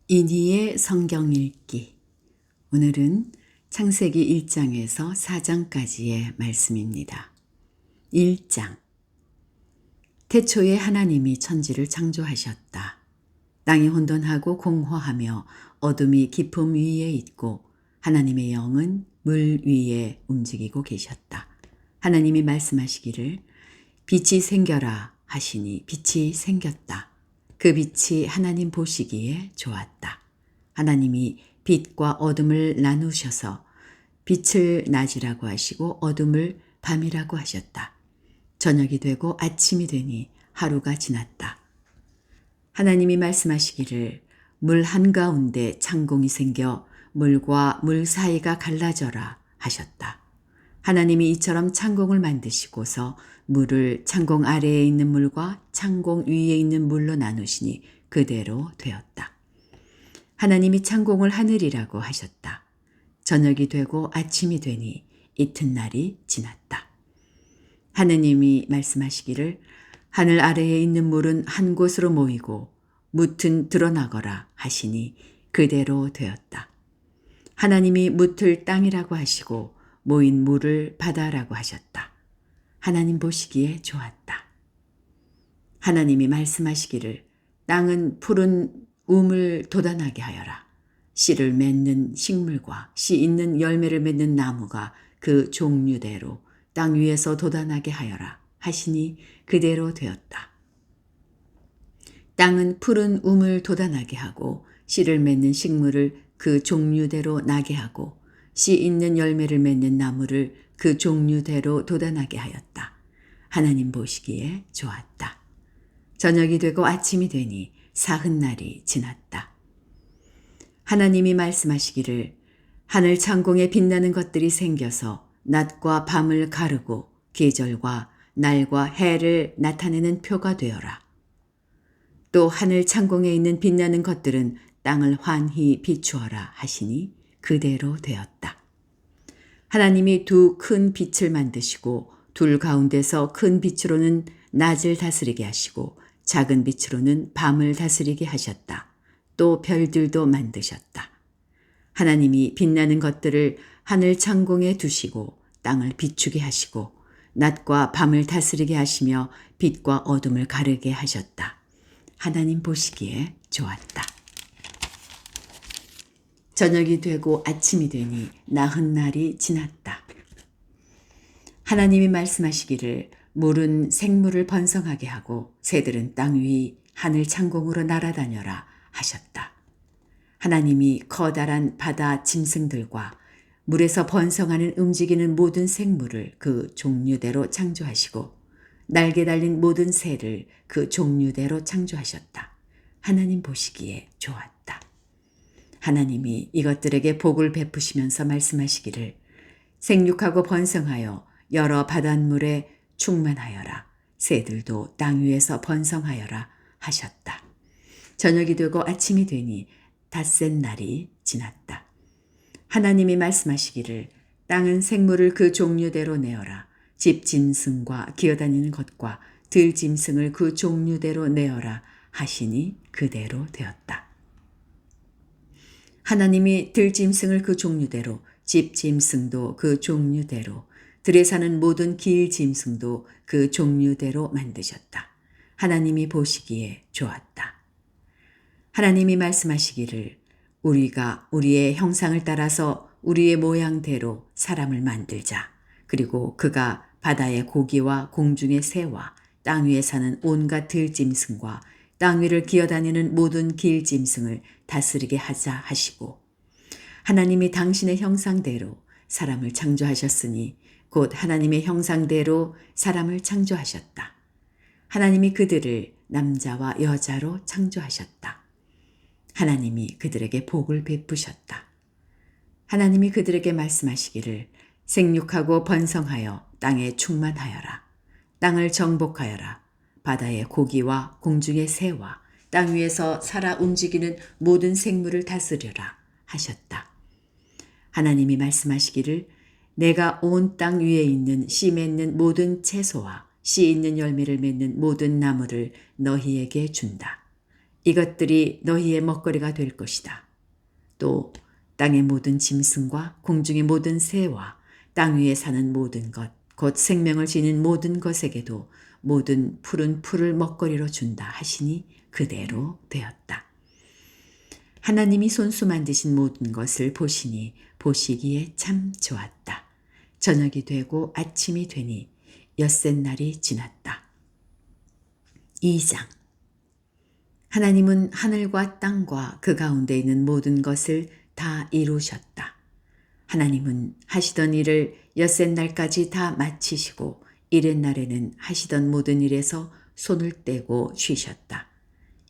이니의 성경 읽기. 오늘은 창세기 1장에서 4장까지의 말씀입니다. 1장. 태초에 하나님이 천지를 창조하셨다. 땅이 혼돈하고 공허하며 어둠이 깊음 위에 있고 하나님의 영은 물 위에 움직이고 계셨다. 하나님이 말씀하시기를 빛이 생겨라 하시니 빛이 생겼다. 그 빛이 하나님 보시기에 좋았다. 하나님이 빛과 어둠을 나누셔서 빛을 낮이라고 하시고 어둠을 밤이라고 하셨다. 저녁이 되고 아침이 되니 하루가 지났다. 하나님이 말씀하시기를 물 한가운데 창공이 생겨 물과 물 사이가 갈라져라 하셨다. 하나님이 이처럼 창공을 만드시고서 물을 창공 아래에 있는 물과 창공 위에 있는 물로 나누시니 그대로 되었다. 하나님이 창공을 하늘이라고 하셨다. 저녁이 되고 아침이 되니 이튿날이 지났다. 하느님이 말씀하시기를 하늘 아래에 있는 물은 한 곳으로 모이고 뭇은 드러나거라 하시니 그대로 되었다. 하나님이 뭇을 땅이라고 하시고 모인 물을 바다라고 하셨다. 하나님 보시기에 좋았다. 하나님이 말씀하시기를 땅은 푸른 우물 돋아나게 하여라. 씨를 맺는 식물과 씨 있는 열매를 맺는 나무가 그 종류대로 땅 위에서 돋아나게 하여라 하시니 그대로 되었다. 땅은 푸른 우물 돋아나게 하고 씨를 맺는 식물을 그 종류대로 나게 하고 씨 있는 열매를 맺는 나무를 그 종류대로 돋아나게 하였다. 하나님 보시기에 좋았다. 저녁이 되고 아침이 되니 사흔날이 지났다. 하나님이 말씀하시기를 하늘 창공에 빛나는 것들이 생겨서 낮과 밤을 가르고 계절과 날과 해를 나타내는 표가 되어라. 또 하늘 창공에 있는 빛나는 것들은 땅을 환히 비추어라 하시니 그대로 되었다. 하나님이 두 큰 빛을 만드시고 둘 가운데서 큰 빛으로는 낮을 다스리게 하시고 작은 빛으로는 밤을 다스리게 하셨다. 또 별들도 만드셨다. 하나님이 빛나는 것들을 하늘 창공에 두시고 땅을 비추게 하시고 낮과 밤을 다스리게 하시며 빛과 어둠을 가르게 하셨다. 하나님 보시기에 좋았다. 저녁이 되고 아침이 되니 나흔날이 지났다. 하나님이 말씀하시기를 물은 생물을 번성하게 하고 새들은 땅 위 하늘 창공으로 날아다녀라 하셨다. 하나님이 커다란 바다 짐승들과 물에서 번성하는 움직이는 모든 생물을 그 종류대로 창조하시고 날개 달린 모든 새를 그 종류대로 창조하셨다. 하나님 보시기에 좋았다. 하나님이 이것들에게 복을 베푸시면서 말씀하시기를 생육하고 번성하여 여러 바닷물에 충만하여라. 새들도 땅 위에서 번성하여라 하셨다. 저녁이 되고 아침이 되니 닷새 날이 지났다. 하나님이 말씀하시기를 땅은 생물을 그 종류대로 내어라. 집 짐승과 기어다니는 것과 들 짐승을 그 종류대로 내어라 하시니 그대로 되었다. 하나님이 들 짐승을 그 종류대로 집 짐승도 그 종류대로 들에 사는 모든 길 짐승도 그 종류대로 만드셨다. 하나님이 보시기에 좋았다. 하나님이 말씀하시기를 우리가 우리의 형상을 따라서 우리의 모양대로 사람을 만들자. 그리고 그가 바다의 고기와 공중의 새와 땅 위에 사는 온갖 들짐승과 땅 위를 기어다니는 모든 길짐승을 다스리게 하자 하시고 하나님이 당신의 형상대로 사람을 창조하셨으니 곧 하나님의 형상대로 사람을 창조하셨다. 하나님이 그들을 남자와 여자로 창조하셨다. 하나님이 그들에게 복을 베푸셨다. 하나님이 그들에게 말씀하시기를 생육하고 번성하여 땅에 충만하여라. 땅을 정복하여라. 바다의 고기와 공중의 새와 땅 위에서 살아 움직이는 모든 생물을 다스려라 하셨다. 하나님이 말씀하시기를 내가 온 땅 위에 있는 씨 맺는 모든 채소와 씨 있는 열매를 맺는 모든 나무를 너희에게 준다. 이것들이 너희의 먹거리가 될 것이다. 또 땅의 모든 짐승과 공중의 모든 새와 땅 위에 사는 모든 것, 곧 생명을 지닌 모든 것에게도 모든 푸른 풀을 먹거리로 준다 하시니 그대로 되었다. 하나님이 손수 만드신 모든 것을 보시니 보시기에 참 좋았다. 저녁이 되고 아침이 되니 엿새 날이 지났다. 2장. 하나님은 하늘과 땅과 그 가운데 있는 모든 것을 다 이루셨다. 하나님은 하시던 일을 엿새 날까지 다 마치시고 이렛 날에는 하시던 모든 일에서 손을 떼고 쉬셨다.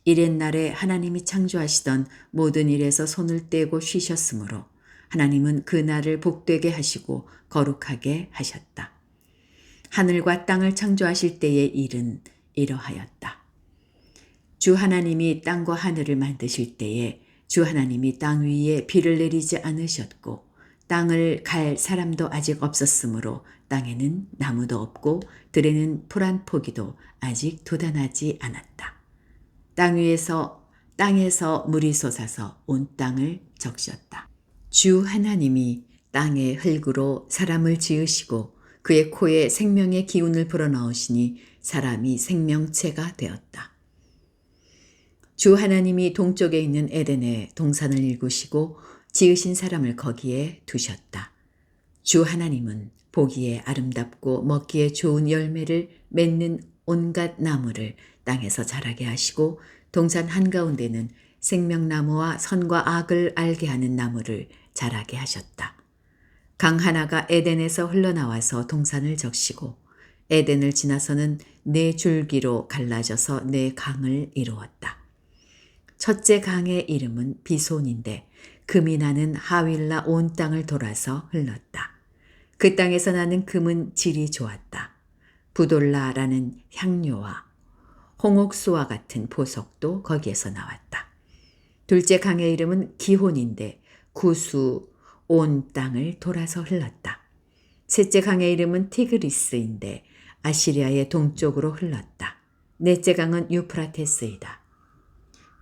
이렛 날에 하나님이 창조하시던 모든 일에서 손을 떼고 쉬셨으므로 하나님은 그 날을 복되게 하시고 거룩하게 하셨다. 하늘과 땅을 창조하실 때의 일은 이러하였다. 주 하나님이 땅과 하늘을 만드실 때에 주 하나님이 땅 위에 비를 내리지 않으셨고 땅을 갈 사람도 아직 없었으므로 땅에는 나무도 없고 들에는 풀 한 포기도 아직 돋아나지 않았다. 땅에서 물이 솟아서 온 땅을 적셨다. 주 하나님이 땅의 흙으로 사람을 지으시고 그의 코에 생명의 기운을 불어넣으시니 사람이 생명체가 되었다. 주 하나님이 동쪽에 있는 에덴에 동산을 일구시고 지으신 사람을 거기에 두셨다. 주 하나님은 보기에 아름답고 먹기에 좋은 열매를 맺는 온갖 나무를 땅에서 자라게 하시고 동산 한가운데는 생명나무와 선과 악을 알게 하는 나무를 자라게 하셨다. 강 하나가 에덴에서 흘러나와서 동산을 적시고 에덴을 지나서는 네 줄기로 갈라져서 네 강을 이루었다. 첫째 강의 이름은 비손인데 금이 나는 하윌라 온 땅을 돌아서 흘렀다. 그 땅에서 나는 금은 질이 좋았다. 부돌라라는 향료와 홍옥수와 같은 보석도 거기에서 나왔다. 둘째 강의 이름은 기혼인데 구수 온 땅을 돌아서 흘렀다. 셋째 강의 이름은 티그리스인데 아시리아의 동쪽으로 흘렀다. 넷째 강은 유프라테스이다.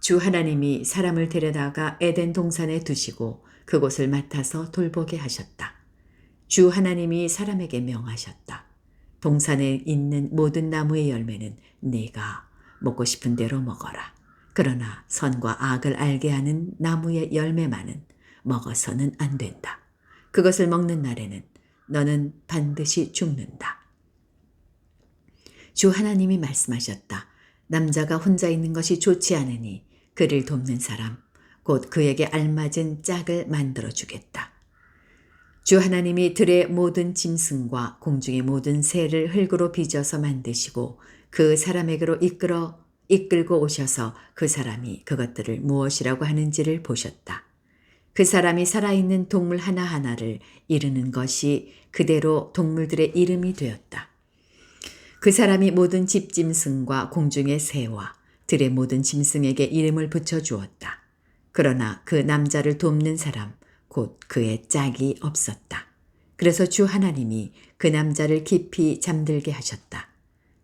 주 하나님이 사람을 데려다가 에덴 동산에 두시고 그곳을 맡아서 돌보게 하셨다. 주 하나님이 사람에게 명하셨다. 동산에 있는 모든 나무의 열매는 네가 먹고 싶은 대로 먹어라. 그러나 선과 악을 알게 하는 나무의 열매만은 먹어서는 안 된다. 그것을 먹는 날에는 너는 반드시 죽는다. 주 하나님이 말씀하셨다. 남자가 혼자 있는 것이 좋지 않으니 그를 돕는 사람, 곧 그에게 알맞은 짝을 만들어 주겠다. 주 하나님이 들의 모든 짐승과 공중의 모든 새를 흙으로 빚어서 만드시고 그 사람에게로 이끌고 오셔서 그 사람이 그것들을 무엇이라고 하는지를 보셨다. 그 사람이 살아있는 동물 하나하나를 이르는 것이 그대로 동물들의 이름이 되었다. 그 사람이 모든 집짐승과 공중의 새와 들의 모든 짐승에게 이름을 붙여주었다. 그러나 그 남자를 돕는 사람, 곧 그의 짝이 없었다. 그래서 주 하나님이 그 남자를 깊이 잠들게 하셨다.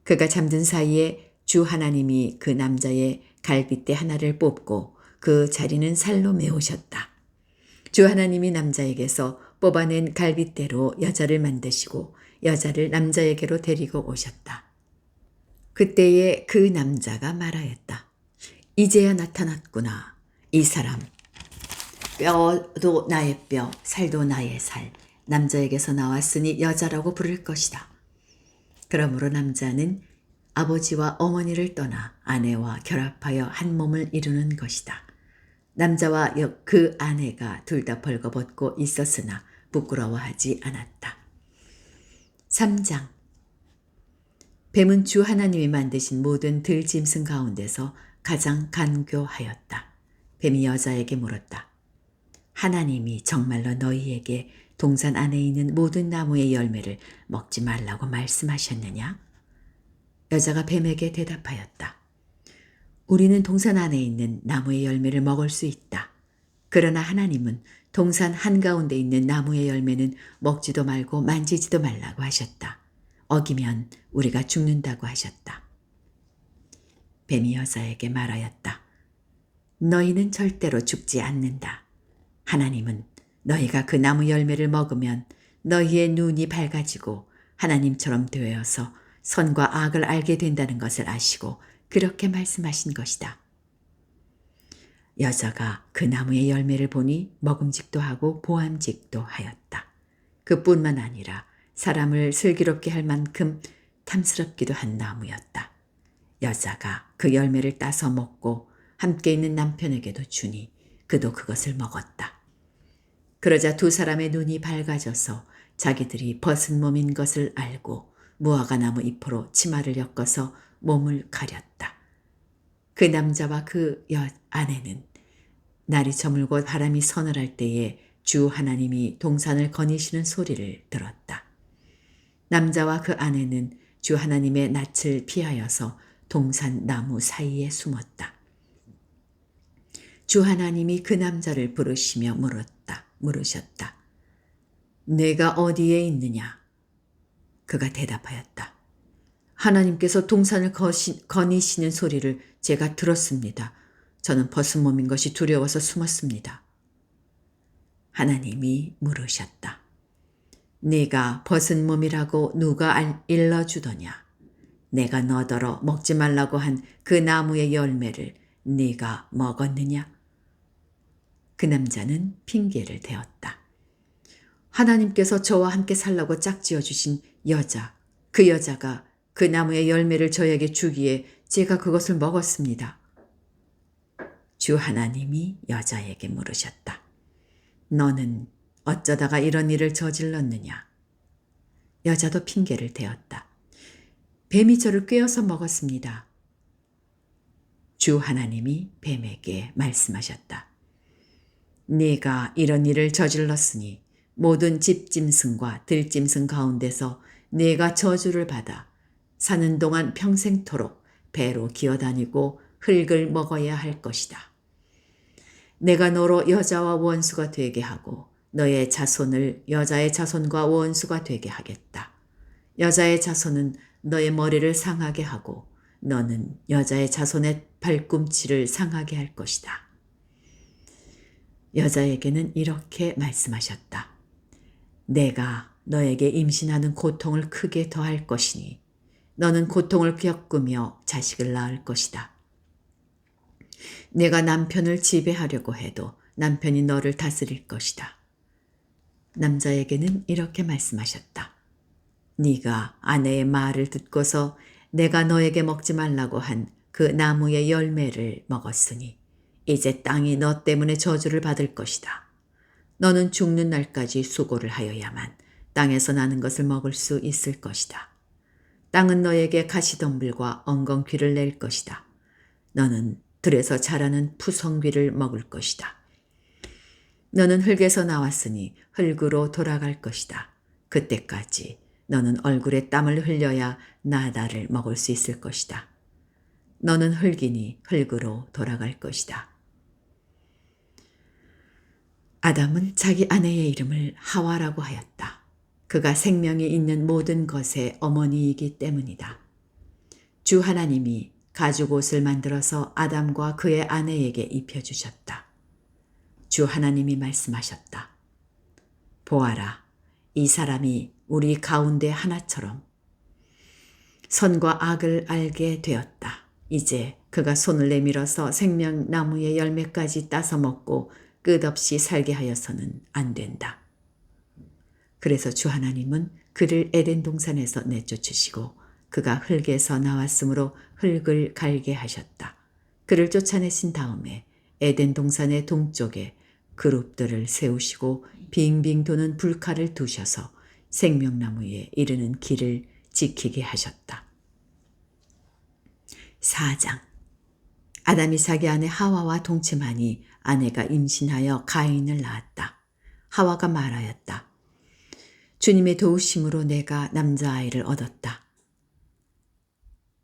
그가 잠든 사이에 주 하나님이 그 남자의 갈빗대 하나를 뽑고 그 자리는 살로 메우셨다. 주 하나님이 남자에게서 뽑아낸 갈빗대로 여자를 만드시고 여자를 남자에게로 데리고 오셨다. 그때에 그 남자가 말하였다. 이제야 나타났구나. 이 사람. 뼈도 나의 뼈, 살도 나의 살. 남자에게서 나왔으니 여자라고 부를 것이다. 그러므로 남자는 아버지와 어머니를 떠나 아내와 결합하여 한 몸을 이루는 것이다. 남자와 그 아내가 둘 다 벌거벗고 있었으나 부끄러워하지 않았다. 3장. 뱀은 주 하나님이 만드신 모든 들짐승 가운데서 가장 간교하였다. 뱀이 여자에게 물었다. 하나님이 정말로 너희에게 동산 안에 있는 모든 나무의 열매를 먹지 말라고 말씀하셨느냐? 여자가 뱀에게 대답하였다. 우리는 동산 안에 있는 나무의 열매를 먹을 수 있다. 그러나 하나님은 동산 한가운데 있는 나무의 열매는 먹지도 말고 만지지도 말라고 하셨다. 어기면 우리가 죽는다고 하셨다. 뱀이 여자에게 말하였다. 너희는 절대로 죽지 않는다. 하나님은 너희가 그 나무 열매를 먹으면 너희의 눈이 밝아지고 하나님처럼 되어서 선과 악을 알게 된다는 것을 아시고 그렇게 말씀하신 것이다. 여자가 그 나무의 열매를 보니 먹음직도 하고 보암직도 하였다. 그뿐만 아니라 사람을 슬기롭게 할 만큼 탐스럽기도 한 나무였다. 여자가 그 열매를 따서 먹고 함께 있는 남편에게도 주니 그도 그것을 먹었다. 그러자 두 사람의 눈이 밝아져서 자기들이 벗은 몸인 것을 알고 무화과나무 잎으로 치마를 엮어서 몸을 가렸다. 그 남자와 그 아내는 날이 저물고 바람이 서늘할 때에 주 하나님이 동산을 거니시는 소리를 들었다. 남자와 그 아내는 주 하나님의 낯을 피하여서 동산 나무 사이에 숨었다. 주 하나님이 그 남자를 부르시며 물으셨다. 내가 어디에 있느냐? 그가 대답하였다. 하나님께서 동산을 거니시는 소리를 제가 들었습니다. 저는 벗은 몸인 것이 두려워서 숨었습니다. 하나님이 물으셨다. 네가 벗은 몸이라고 누가 일러주더냐? 내가 너더러 먹지 말라고 한 그 나무의 열매를 네가 먹었느냐? 그 남자는 핑계를 대었다. 하나님께서 저와 함께 살라고 짝지어 주신 여자, 그 여자가 그 나무의 열매를 저에게 주기에 제가 그것을 먹었습니다. 주 하나님이 여자에게 물으셨다. 너는 어쩌다가 이런 일을 저질렀느냐? 여자도 핑계를 대었다. 뱀이 저를 꿰어서 먹었습니다. 주 하나님이 뱀에게 말씀하셨다. 네가 이런 일을 저질렀으니 모든 집짐승과 들짐승 가운데서 네가 저주를 받아 사는 동안 평생토록 배로 기어다니고 흙을 먹어야 할 것이다. 내가 너로 여자와 원수가 되게 하고 너의 자손을 여자의 자손과 원수가 되게 하겠다. 여자의 자손은 너의 머리를 상하게 하고 너는 여자의 자손의 발꿈치를 상하게 할 것이다. 여자에게는 이렇게 말씀하셨다. 내가 너에게 임신하는 고통을 크게 더할 것이니 너는 고통을 겪으며 자식을 낳을 것이다. 내가 남편을 지배하려고 해도 남편이 너를 다스릴 것이다. 남자에게는 이렇게 말씀하셨다. 네가 아내의 말을 듣고서 내가 너에게 먹지 말라고 한 그 나무의 열매를 먹었으니 이제 땅이 너 때문에 저주를 받을 것이다. 너는 죽는 날까지 수고를 하여야만 땅에서 나는 것을 먹을 수 있을 것이다. 땅은 너에게 가시덤불과 엉겅퀴를 낼 것이다. 너는 들에서 자라는 푸성귀를 먹을 것이다. 너는 흙에서 나왔으니 흙으로 돌아갈 것이다. 그때까지 너는 얼굴에 땀을 흘려야 나다를 먹을 수 있을 것이다. 너는 흙이니 흙으로 돌아갈 것이다. 아담은 자기 아내의 이름을 하와라고 하였다. 그가 생명이 있는 모든 것의 어머니이기 때문이다. 주 하나님이 가죽옷을 만들어서 아담과 그의 아내에게 입혀주셨다. 주 하나님이 말씀하셨다. 보아라, 이 사람이 우리 가운데 하나처럼 선과 악을 알게 되었다. 이제 그가 손을 내밀어서 생명나무의 열매까지 따서 먹고 끝없이 살게 하여서는 안 된다. 그래서 주 하나님은 그를 에덴 동산에서 내쫓으시고 그가 흙에서 나왔으므로 흙을 갈게 하셨다. 그를 쫓아내신 다음에 에덴 동산의 동쪽에 그룹들을 세우시고 빙빙 도는 불칼을 두셔서 생명나무에 이르는 길을 지키게 하셨다. 4장. 아담이 자기 아내 하와와 동침하니 아내가 임신하여 가인을 낳았다. 하와가 말하였다. 주님의 도우심으로 내가 남자아이를 얻었다.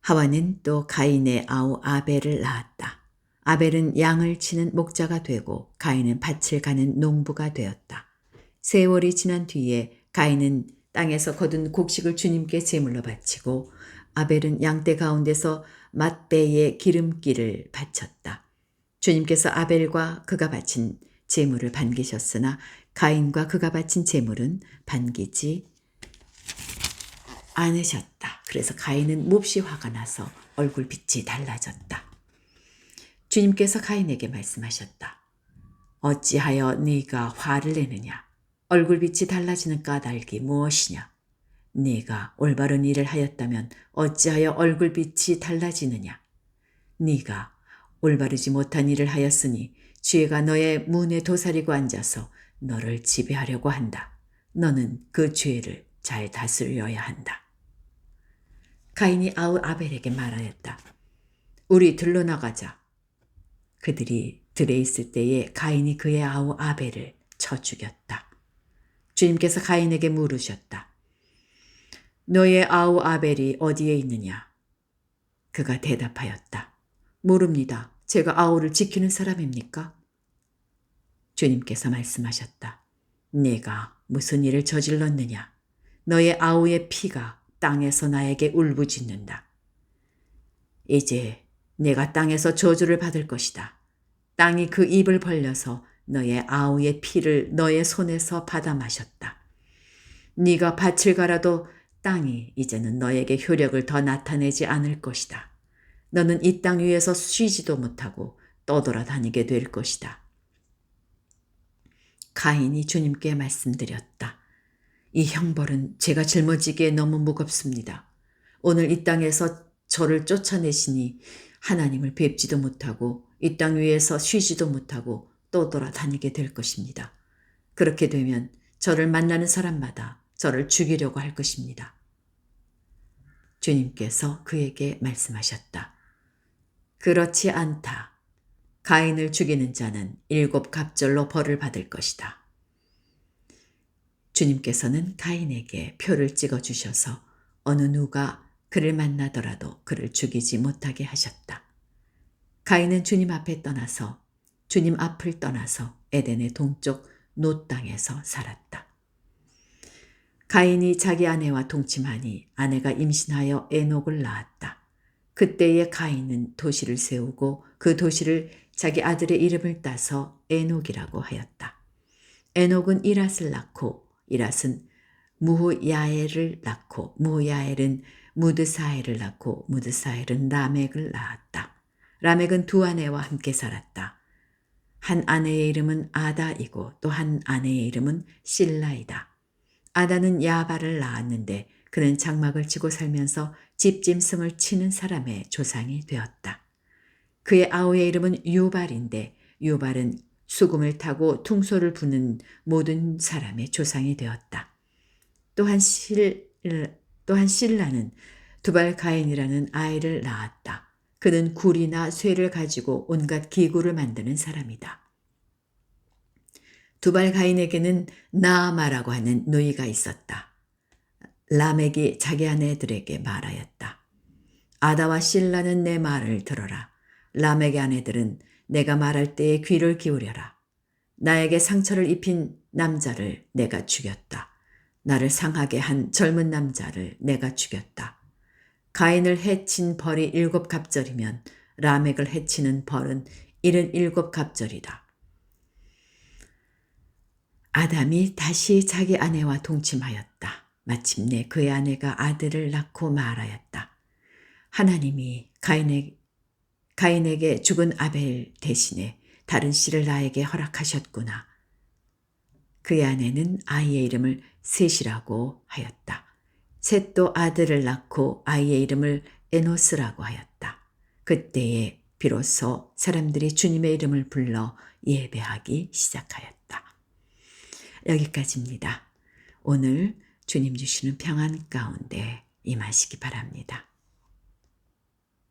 하와는 또 가인의 아우 아벨을 낳았다. 아벨은 양을 치는 목자가 되고 가인은 밭을 가는 농부가 되었다. 세월이 지난 뒤에 가인은 땅에서 거둔 곡식을 주님께 제물로 바치고 아벨은 양떼 가운데서 맛배의 기름기를 바쳤다. 주님께서 아벨과 그가 바친 제물을 반기셨으나 가인과 그가 바친 제물은 반기지 않으셨다. 그래서 가인은 몹시 화가 나서 얼굴빛이 달라졌다. 주님께서 가인에게 말씀하셨다. 어찌하여 네가 화를 내느냐? 얼굴빛이 달라지는 까닭이 무엇이냐? 네가 올바른 일을 하였다면 어찌하여 얼굴빛이 달라지느냐? 네가 올바르지 못한 일을 하였으니 죄가 너의 문에 도사리고 앉아서 너를 지배하려고 한다. 너는 그 죄를 잘 다스려야 한다. 가인이 아우 아벨에게 말하였다. 우리 들러 나가자. 그들이 들에 있을 때에 가인이 그의 아우 아벨을 쳐 죽였다. 주님께서 가인에게 물으셨다. 너의 아우 아벨이 어디에 있느냐? 그가 대답하였다. 모릅니다. 제가 아우를 지키는 사람입니까? 주님께서 말씀하셨다. 내가 무슨 일을 저질렀느냐? 너의 아우의 피가 땅에서 나에게 울부짖는다. 이제 내가 땅에서 저주를 받을 것이다. 땅이 그 입을 벌려서 너의 아우의 피를 너의 손에서 받아 마셨다. 네가 밭을 갈아도 땅이 이제는 너에게 효력을 더 나타내지 않을 것이다. 너는 이 땅 위에서 쉬지도 못하고 떠돌아다니게 될 것이다. 가인이 주님께 말씀드렸다. 이 형벌은 제가 짊어지기에 너무 무겁습니다. 오늘 이 땅에서 저를 쫓아내시니 하나님을 뵙지도 못하고 이 땅 위에서 쉬지도 못하고 떠돌아다니게 될 것입니다. 그렇게 되면 저를 만나는 사람마다 저를 죽이려고 할 것입니다. 주님께서 그에게 말씀하셨다. 그렇지 않다. 가인을 죽이는 자는 7갑절로 벌을 받을 것이다. 주님께서는 가인에게 표를 찍어주셔서 어느 누가 그를 만나더라도 그를 죽이지 못하게 하셨다. 가인은 주님 앞에 떠나서 주님 앞을 떠나서 에덴의 동쪽 놋 땅에서 살았다. 가인이 자기 아내와 동침하니 아내가 임신하여 에녹을 낳았다. 그때에 가인은 도시를 세우고 그 도시를 자기 아들의 이름을 따서 에녹이라고 하였다. 에녹은 이랏을 낳고 이랏은 무후야엘을 낳고 무후야엘은 무드사엘을 낳고 무드사엘은 라멕을 낳았다. 라멕은 두 아내와 함께 살았다. 한 아내의 이름은 아다이고 또 한 아내의 이름은 실라이다. 아다는 야발을 낳았는데 그는 장막을 치고 살면서 집짐승을 치는 사람의 조상이 되었다. 그의 아우의 이름은 유발인데 유발은 수금을 타고 퉁소를 부는 모든 사람의 조상이 되었다. 또한 실라는 두발가인이라는 아이를 낳았다. 그는 굴이나 쇠를 가지고 온갖 기구를 만드는 사람이다. 두발가인에게는 나아마라고 하는 누이가 있었다. 라멕이 자기 아내들에게 말하였다. 아다와 실라는 내 말을 들어라. 라멕의 아내들은 내가 말할 때에 귀를 기울여라. 나에게 상처를 입힌 남자를 내가 죽였다. 나를 상하게 한 젊은 남자를 내가 죽였다. 가인을 해친 벌이 7갑절이면 라멕을 해치는 벌은 77갑절이다. 아담이 다시 자기 아내와 동침하였다. 마침내 그의 아내가 아들을 낳고 말하였다. 하나님이 가인에게 죽은 아벨 대신에 다른 씨를 나에게 허락하셨구나. 그의 아내는 아이의 이름을 셋이라고 하였다. 셋도 아들을 낳고 아이의 이름을 에노스라고 하였다. 그때에 비로소 사람들이 주님의 이름을 불러 예배하기 시작하였다. 여기까지입니다. 오늘 주님 주시는 평안 가운데 임하시기 바랍니다.